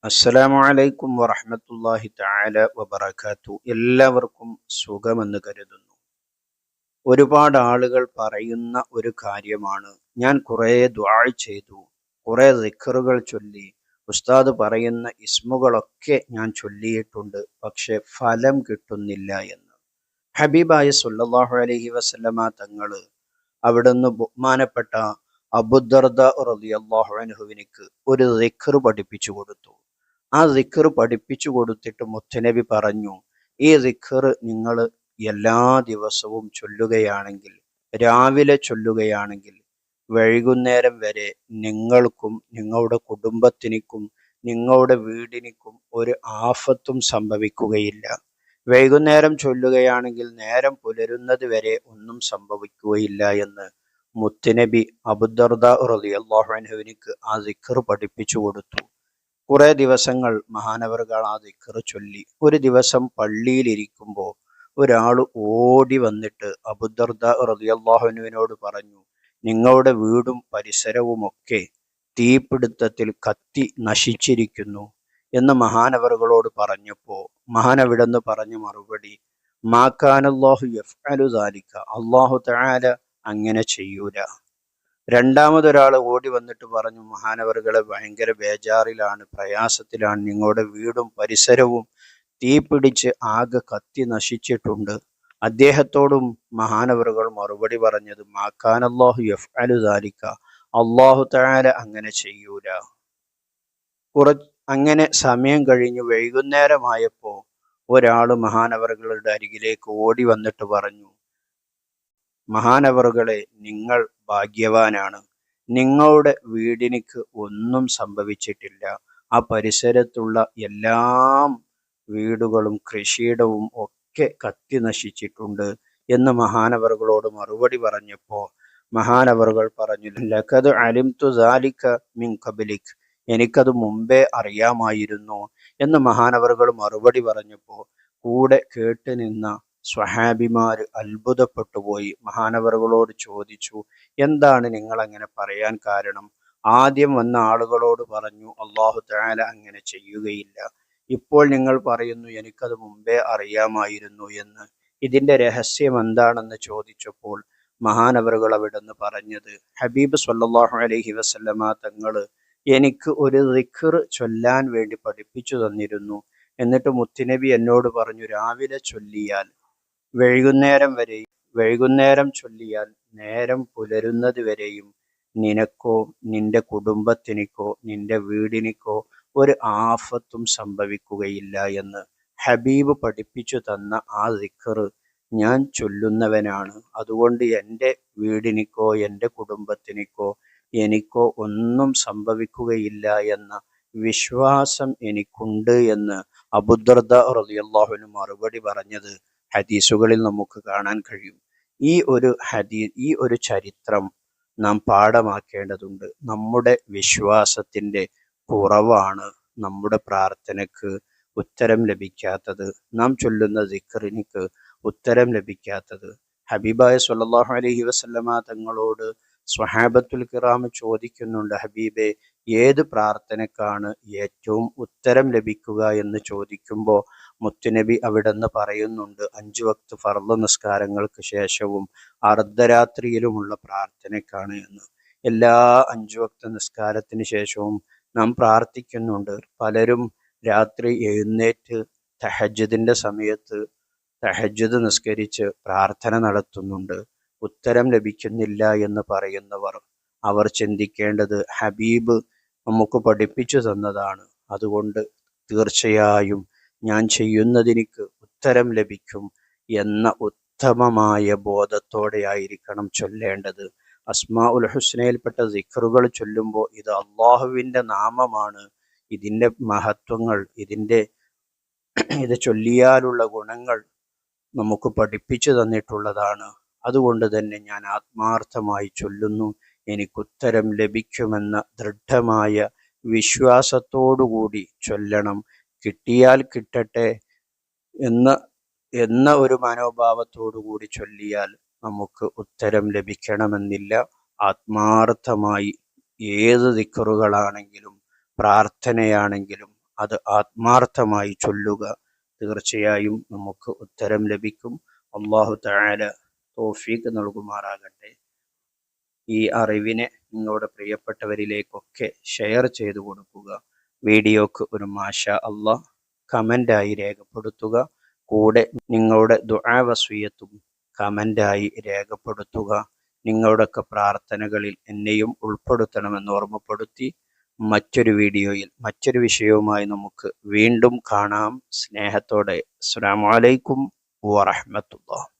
അസ്സലാമു അലൈക്കും വറഹ്മത്തുള്ളാഹി തആല വബറകാത്തു. എല്ലാവർക്കും സുഖമെന്ന് കരുതുന്നു. ഒരുപാട് ആളുകൾ പറയുന്ന ഒരു കാര്യമാണ്, ഞാൻ കുറേ ദുആ ചെയ്തു, കുറേ ദിക്റുകൾ ചൊല്ലി, ഉസ്താദ് പറയുന്ന ഇസ്മുകളൊക്കെ ഞാൻ ചൊല്ലിയിട്ടുണ്ട്, പക്ഷെ ഫലം കിട്ടുന്നില്ല എന്ന്. ഹബീബായ സ്വല്ലല്ലാഹു അലൈഹി വസല്ലമ തങ്ങള് അവിടുന്ന് ബഹുമാനപ്പെട്ട അബൂദർദ റളിയല്ലാഹു അൻഹുവിനിക്ക് ഒരു ദിക്ർ പഠിപ്പിച്ചു കൊടുത്തു. ആ ദിക്ർ പഠിപ്പിച്ചു കൊടുത്തിട്ട് മുത്തനബി പറഞ്ഞു, ഈ ദിക്ർ നിങ്ങൾ എല്ലാ ദിവസവും ചൊല്ലുകയാണെങ്കിൽ, രാവിലെ ചൊല്ലുകയാണെങ്കിൽ, വൈകുന്നേരം വരെ നിങ്ങൾക്കും നിങ്ങളുടെ കുടുംബത്തിനും നിങ്ങളുടെ വീടിനും ഒരു ആഫത്തും സംഭവിക്കുകയില്ല. വൈകുന്നേരം ചൊല്ലുകയാണെങ്കിൽ നേരം പുലരുന്നത് വരെ ഒന്നും സംഭവിക്കുകയില്ല എന്ന് മുത്തുനബി അബൂദർദ റളിയല്ലാഹു അൻഹുവിനിക്ക് ആ ദിക്ർ പഠിപ്പിച്ചു കൊടുത്തു. കുറെ ദിവസങ്ങൾ മഹാനവറുകൾ ആ ദിക്ർ ചൊല്ലി. ഒരു ദിവസം പള്ളിയിലിരിക്കുമ്പോൾ ഒരാൾ ഓടി വന്നിട്ട് അബൂദർദ റളിയല്ലാഹു അൻഹുവിനോട് പറഞ്ഞു, നിങ്ങളുടെ വീടും പരിസരവുമൊക്കെ തീപിടുത്തത്തിൽ കത്തി നശിച്ചിരിക്കുന്നു എന്ന് മഹാനവറുകളോട് പറഞ്ഞപ്പോൾ മഹാനവിടെന്ന് പറഞ്ഞ മറുപടി, മാ കാനല്ലാഹു യഫ്അലു ദാലിക, അല്ലാഹു തആല അങ്ങനെ ചെയ്യൂല. രണ്ടാമതൊരാൾ ഓടി വന്നിട്ട് പറഞ്ഞു, മഹാനവറുകളെ ഭയങ്കര ബേജാറിലാണ്, പ്രയാസത്തിലാണ്, നിങ്ങളുടെ വീടും പരിസരവും തീപിടിച്ച് ആകെ കത്തി നശിച്ചിട്ടുണ്ട്. അദ്ദേഹത്തോടും മഹാനവറുകൾ മറുപടി പറഞ്ഞത്, മാ കാനല്ലാഹു യഫ്അലു ദാലിക, അല്ലാഹു തആല അങ്ങനെ ചെയ്യൂല. അങ്ങനെ സമയം കഴിഞ്ഞ് വൈകുന്നേരമായപ്പോ ഒരാൾ മഹാനവറുകളുടെ അരികിലേക്ക് ഓടി വന്നിട്ട് പറഞ്ഞു, മഹാനവറുകളെ, നിങ്ങൾ ഭാഗ്യവാനാണ്, നിങ്ങളുടെ വീടിനിക്ക് ഒന്നും സംഭവിച്ചിട്ടില്ല, ആ പരിസരത്തുള്ള എല്ലാ വീടുകളും കൃഷിയിടവും ഒക്കെ കത്തി നശിച്ചിട്ടുണ്ട് എന്ന് മഹാനവറുകളോട് മറുപടി പറഞ്ഞപ്പോൾ മഹാനവറുകൾ പറഞ്ഞു, ലഖദ് അലിംതു ദാലിക മിൻ ഖബ്ലിക്, എനിക്കത് മുമ്പേ അറിയാമായിരുന്നു എന്ന് മഹാനവറുകൾ മറുപടി പറഞ്ഞപ്പോൾ കൂടെ കേട്ട് നിന്ന സ്വഹാബിമാർ അത്ഭുതപ്പെട്ടുപോയി. മഹാനവറുകളോട് ചോദിച്ചു, എന്താണ് നിങ്ങൾ അങ്ങനെ പറയാൻ കാരണം? ആദ്യം വന്ന ആളുകളോട് പറഞ്ഞു, അല്ലാഹു തആല അങ്ങനെ ചെയ്യുകയില്ല. ഇപ്പോൾ നിങ്ങൾ പറയുന്നു എനിക്കത് മുമ്പേ അറിയാമായിരുന്നു എന്ന്. ഇതിന്റെ രഹസ്യം എന്താണെന്ന് ചോദിച്ചപ്പോൾ മഹാനവറുകൾ അവിടുന്ന് പറഞ്ഞത്, ഹബീബ് സ്വല്ലല്ലാഹു അലൈഹി വസല്ലമ തങ്ങള് എനിക്ക് ഒരു ദിക്ർ ചൊല്ലാൻ വേണ്ടി പഠിപ്പിച്ചു തന്നിരുന്നു. എന്നിട്ട് മുത്തുനബി എന്നോട് പറഞ്ഞു, രാവിലെ ചൊല്ലിയാൽ വൈകുന്നേരം ചൊല്ലിയാൽ നേരം പുലരുന്നത് വരെയും നിനക്കോ നിന്റെ കുടുംബത്തിനോ നിന്റെ വീടിനോ ഒരു ആഫത്തും സംഭവിക്കുകയില്ല എന്ന് ഹബീബ് പഠിപ്പിച്ചു തന്ന ആ ദിക്ർ ഞാൻ ചൊല്ലുന്നവനാണ്. അതുകൊണ്ട് എൻ്റെ വീടിനോ എൻ്റെ കുടുംബത്തിനോ എനിക്കോ ഒന്നും സംഭവിക്കുകയില്ല എന്ന വിശ്വാസം എനിക്കുണ്ട് എന്ന് അബൂദർദ റളിയല്ലാഹു അൻഹു മറുപടി പറഞ്ഞത് ഹദീസുകളിൽ നമുക്ക് കാണാൻ കഴിയും. ഈ ഒരു ചരിത്രം നാം പാഠമാക്കേണ്ടതുണ്ട്. നമ്മുടെ വിശ്വാസത്തിൻ്റെ കുറവാണ് നമ്മുടെ പ്രാർത്ഥനയ്ക്ക് ഉത്തരം ലഭിക്കാത്തത്, നാം ചൊല്ലുന്ന ദിക്റിനിക്ക് ഉത്തരം ലഭിക്കാത്തത്. ഹബീബായ സ്വല്ലല്ലാഹു അലൈഹി വസല്ലമ തങ്ങളോട് സ്വഹാബത്തുൽ കിറാം ചോദിക്കുന്നുണ്ട്, ഹബീബെ, ഏത് പ്രാർത്ഥനക്കാണ് ഏറ്റവും ഉത്തരം ലഭിക്കുക എന്ന് ചോദിക്കുമ്പോൾ മുത്തുനബി അവിടുന്ന് പറയുന്നുണ്ട്, 5 വക്ത് ഫർള് നിസ്കാരങ്ങൾക്ക് ശേഷവും അർദ്ധരാത്രിയിലുമുള്ള പ്രാർത്ഥനയ്ക്കാണ് എന്ന്. എല്ലാ 5 വക്ത് നിസ്കാരത്തിന് ശേഷവും നാം പ്രാർത്ഥിക്കുന്നുണ്ട്. പലരും രാത്രി എഴുന്നേറ്റ് തഹജ്ജുദിന്റെ സമയത്ത് തഹജ്ജുദ് നിസ്കരിച്ച് പ്രാർത്ഥന നടത്തുന്നുണ്ട്. ഉത്തരം ലഭിക്കുന്നില്ല എന്ന് പറയുന്നവർ, അവർ ചിന്തിക്കേണ്ടത് ഹബീബ് നമുക്ക് പഠിപ്പിച്ചു തന്നതാണ്. അതുകൊണ്ട് തീർച്ചയായും ഞാൻ ചെയ്യുന്നതിനിക്ക് ഉത്തരം ലഭിക്കും എന്ന ഉത്തമമായ ബോധത്തോടെ ആയിരിക്കണം ചൊല്ലേണ്ടത്. അസ്മാഉൽ ഹുസ്നയിൽപ്പെട്ട ദിക്റുകൾ ചൊല്ലുമ്പോൾ ഇത് അള്ളാഹുവിൻ്റെ നാമമാണ്, ഇതിൻ്റെ മഹത്വങ്ങൾ, ഇത് ചൊല്ലിയാലുള്ള ഗുണങ്ങൾ നമുക്ക് പഠിപ്പിച്ചു തന്നിട്ടുള്ളതാണ്. അതുകൊണ്ട് തന്നെ ഞാൻ ആത്മാർത്ഥമായി ചൊല്ലുന്നു, എനിക്കുത്തരം ലഭിക്കുമെന്ന ദൃഢമായ വിശ്വാസത്തോടുകൂടി ചൊല്ലണം. കിട്ടിയാൽ കിട്ടട്ടെ എന്ന ഒരു മനോഭാവത്തോടു കൂടി ചൊല്ലിയാൽ നമുക്ക് ഉത്തരം ലഭിക്കണമെന്നില്ല. ആത്മാർത്ഥമായി ഏത് ദിക്റുകളാണെങ്കിലും പ്രാർത്ഥനയാണെങ്കിലും അത് ആത്മാർത്ഥമായി ചൊല്ലുക. തീർച്ചയായും നമുക്ക് ഉത്തരം ലഭിക്കും. അല്ലാഹു തആല തൗഫീഖ് നൽകുമാറാകട്ടെ. ഈ അറിവിനെ നിങ്ങളുടെ പ്രിയപ്പെട്ടവരിലേക്കൊക്കെ ഷെയർ ചെയ്തു കൊടുക്കുക. വീഡിയോക്ക് ഒരു മാഷാ അല്ലാഹ് കമൻ്റായി രേഖപ്പെടുത്തുക. കൂടെ നിങ്ങളുടെ ദുആ വസിയത്തും കമൻ്റായി രേഖപ്പെടുത്തുക. നിങ്ങളുടെയൊക്കെ പ്രാർത്ഥനകളിൽ എന്നെയും ഉൾപ്പെടുത്തണമെന്ന് ഓർമ്മപ്പെടുത്തി മറ്റൊരു വീഡിയോയിൽ മറ്റൊരു വിഷയവുമായി നമുക്ക് വീണ്ടും കാണാം. സ്നേഹത്തോടെ അസ്സലാമു അലൈക്കും വറഹ്മത്തുള്ളാഹി.